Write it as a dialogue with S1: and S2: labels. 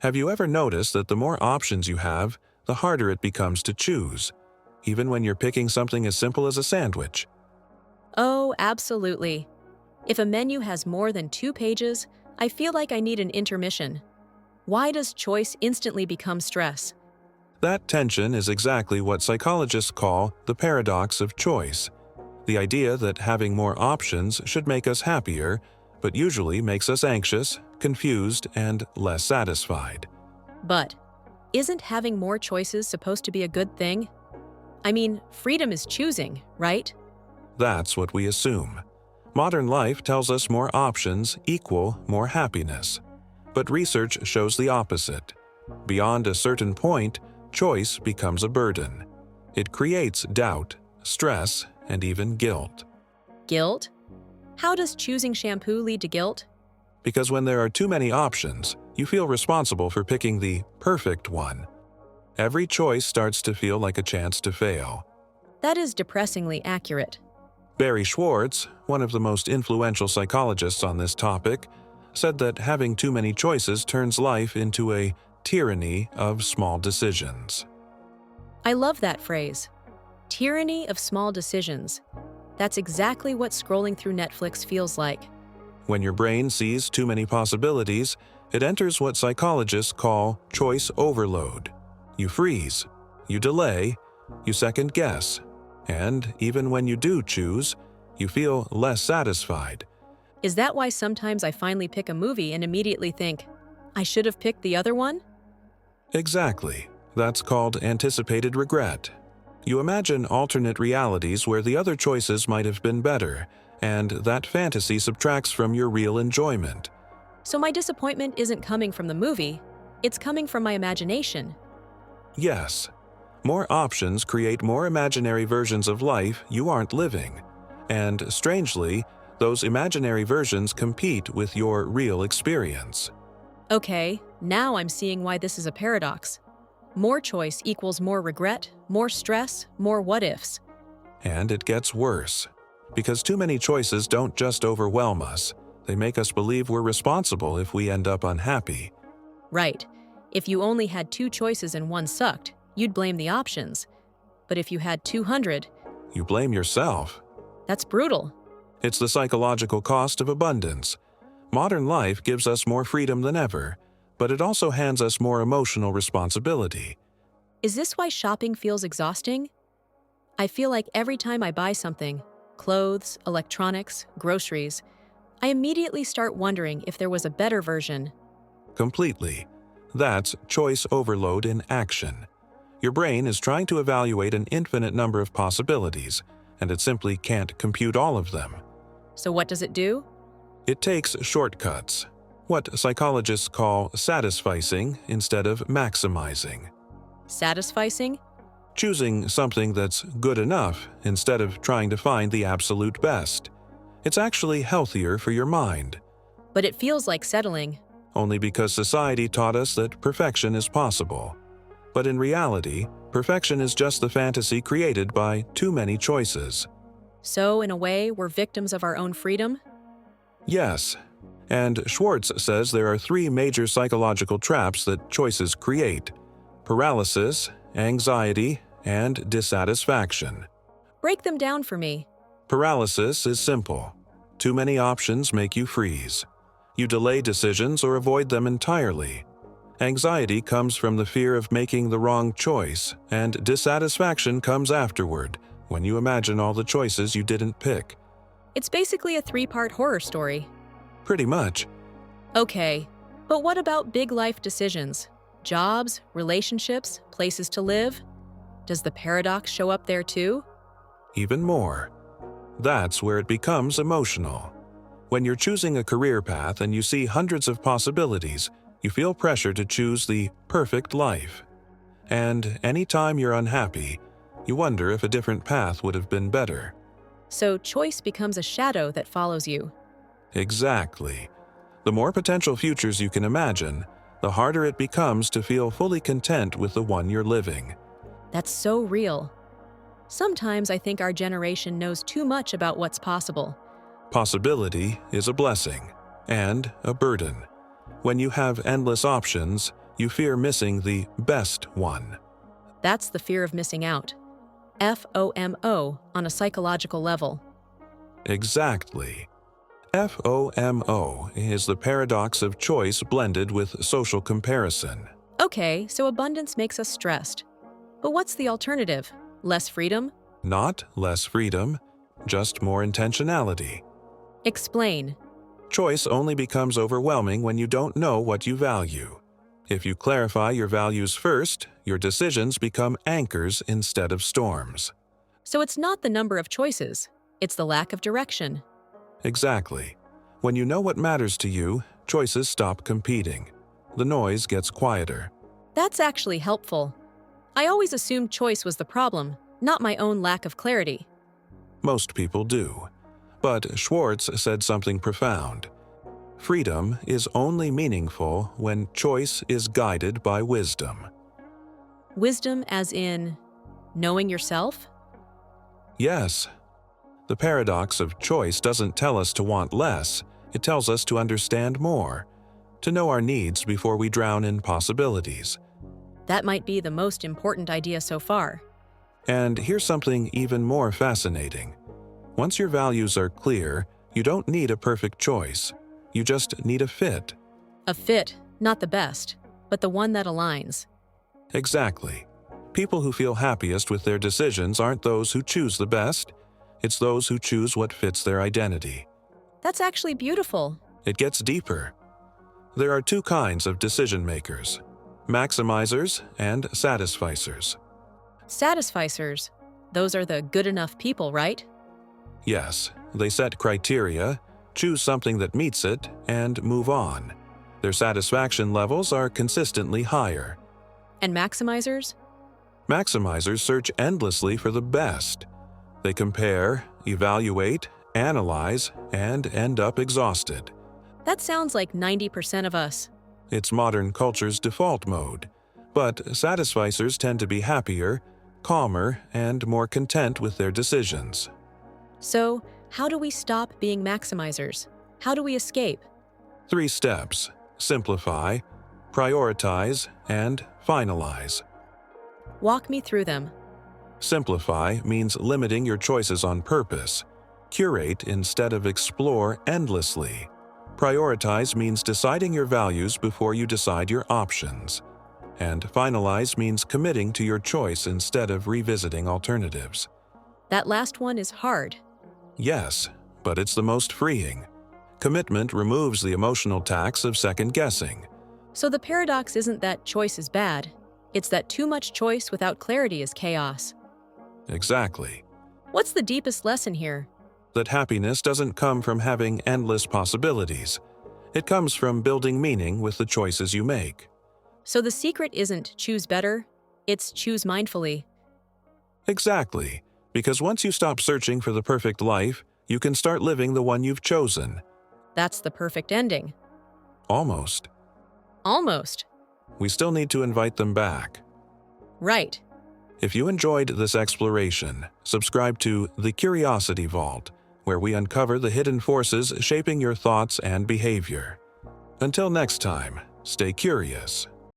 S1: Have you ever noticed that the more options you have, the harder it becomes to choose, even when you're picking something as simple as a sandwich?
S2: Oh, absolutely. If a menu has more than 2 pages, I feel like I need an intermission. Why does choice instantly become stress?
S1: That tension is exactly what psychologists call the paradox of choice. The idea that having more options should make us happier, but usually makes us anxious, confused, and less satisfied.
S2: But isn't having more choices supposed to be a good thing? I mean, freedom is choosing, right?
S1: That's what we assume. Modern life tells us more options equal more happiness. But research shows the opposite. Beyond a certain point, choice becomes a burden. It creates doubt, stress, and even guilt.
S2: Guilt? How does choosing shampoo lead to guilt?
S1: Because when there are too many options, you feel responsible for picking the perfect one. Every choice starts to feel like a chance to fail.
S2: That is depressingly accurate.
S1: Barry Schwartz, one of the most influential psychologists on this topic, said that having too many choices turns life into a tyranny of small decisions.
S2: I love that phrase. Tyranny of small decisions. That's exactly what scrolling through Netflix feels like.
S1: When your brain sees too many possibilities, it enters what psychologists call choice overload. You freeze, you delay, you second guess, and even when you do choose, you feel less satisfied.
S2: Is that why sometimes I finally pick a movie and immediately think, I should have picked the other one?
S1: Exactly. That's called anticipated regret. You imagine alternate realities where the other choices might have been better, and that fantasy subtracts from your real enjoyment.
S2: So my disappointment isn't coming from the movie, it's coming from my imagination.
S1: Yes. More options create more imaginary versions of life you aren't living. And strangely, those imaginary versions compete with your real experience.
S2: Okay, now I'm seeing why this is a paradox. More choice equals more regret, more stress, more what-ifs.
S1: And it gets worse. Because too many choices don't just overwhelm us, they make us believe we're responsible if we end up unhappy.
S2: Right. If you only had 2 choices and one sucked, you'd blame the options. But if you had 200,
S1: You blame yourself.
S2: that's brutal.
S1: It's the psychological cost of abundance. Modern life gives us more freedom than ever, but it also hands us more emotional responsibility.
S2: Is this why shopping feels exhausting? I feel like every time I buy something, clothes, electronics, groceries, I immediately start wondering if there was a better version.
S1: Completely. That's choice overload in action. Your brain is trying to evaluate an infinite number of possibilities, and it simply can't compute all of them.
S2: So what does it do?
S1: It takes shortcuts, what psychologists call satisficing instead of maximizing.
S2: Satisficing?
S1: Choosing something that's good enough instead of trying to find the absolute best. It's actually healthier for your mind,
S2: But it feels like settling.
S1: only because society taught us that perfection is possible. But in reality, perfection is just the fantasy created by too many choices.
S2: So, in a way, we're victims of our own freedom?
S1: Yes, and Schwartz says there are 3 major psychological traps that choices create: paralysis, anxiety, and dissatisfaction.
S2: Break them down for me.
S1: Paralysis is simple. Too many options make you freeze. You delay decisions or avoid them entirely. Anxiety comes from the fear of making the wrong choice, and dissatisfaction comes afterward, when you imagine all the choices you didn't pick.
S2: It's basically a 3-part horror story.
S1: Pretty much.
S2: Okay, but what about big life decisions? Jobs, relationships, places to live? Does the paradox show up there too?
S1: Even more. That's where it becomes emotional. When you're choosing a career path and you see hundreds of possibilities, you feel pressure to choose the perfect life. And anytime you're unhappy, you wonder if a different path would have been better.
S2: So choice becomes a shadow that follows you.
S1: Exactly. The more potential futures you can imagine, the harder it becomes to feel fully content with the one you're living.
S2: That's so real. Sometimes I think our generation knows too much about what's possible.
S1: Possibility is a blessing and a burden. When you have endless options, You fear missing the best one.
S2: That's the fear of missing out. FOMO on a psychological level.
S1: Exactly. FOMO is the paradox of choice blended with social comparison.
S2: Okay, so abundance makes us stressed. But what's the alternative? Less freedom?
S1: Not less freedom, just more intentionality.
S2: Explain.
S1: Choice only becomes overwhelming when you don't know what you value. If you clarify your values first, your decisions become anchors instead of storms.
S2: So it's not the number of choices, it's the lack of direction.
S1: Exactly. When you know what matters to you, choices stop competing. The noise gets quieter.
S2: That's actually helpful. I always assumed choice was the problem, not my own lack of clarity.
S1: Most people do. But Schwartz said something profound. Freedom is only meaningful when choice is guided by wisdom.
S2: Wisdom as in knowing yourself?
S1: Yes. The paradox of choice doesn't tell us to want less, it tells us to understand more, to know our needs before we drown in possibilities.
S2: That might be the most important idea so far.
S1: And here's something even more fascinating. Once your values are clear, you don't need a perfect choice. You just need a fit.
S2: A fit, not the best, but the one that aligns.
S1: Exactly. People who feel happiest with their decisions aren't those who choose the best. It's those who choose what fits their identity.
S2: That's actually beautiful.
S1: It gets deeper. There are two kinds of decision makers: maximizers and satisficers.
S2: Satisficers, those are the good enough people, right?
S1: Yes, they set criteria, choose something that meets it, and move on. Their satisfaction levels are consistently higher.
S2: And maximizers?
S1: Maximizers search endlessly for the best. They compare, evaluate, analyze, and end up exhausted.
S2: That sounds like 90% of us.
S1: It's modern culture's default mode. But satisficers tend to be happier, calmer, and more content with their decisions.
S2: So, how do we stop being maximizers? How do we escape?
S1: 3 steps: simplify, prioritize, and finalize.
S2: Walk me through them.
S1: Simplify means limiting your choices on purpose. Curate instead of explore endlessly. Prioritize means deciding your values before you decide your options. And finalize means committing to your choice instead of revisiting alternatives.
S2: That last one is hard.
S1: Yes, but it's the most freeing. Commitment removes the emotional tax of second-guessing.
S2: So the paradox isn't that choice is bad. It's that too much choice without clarity is chaos.
S1: Exactly.
S2: What's the deepest lesson here?
S1: That happiness doesn't come from having endless possibilities. It comes from building meaning with the choices you make.
S2: So the secret isn't choose better, it's choose mindfully.
S1: Exactly. Because once you stop searching for the perfect life, you can start living the one you've chosen.
S2: That's the perfect ending.
S1: Almost.
S2: Almost.
S1: We still need to invite them back.
S2: Right.
S1: If you enjoyed this exploration, subscribe to The Curiosity Vault, where we uncover the hidden forces shaping your thoughts and behavior. Until next time, stay curious.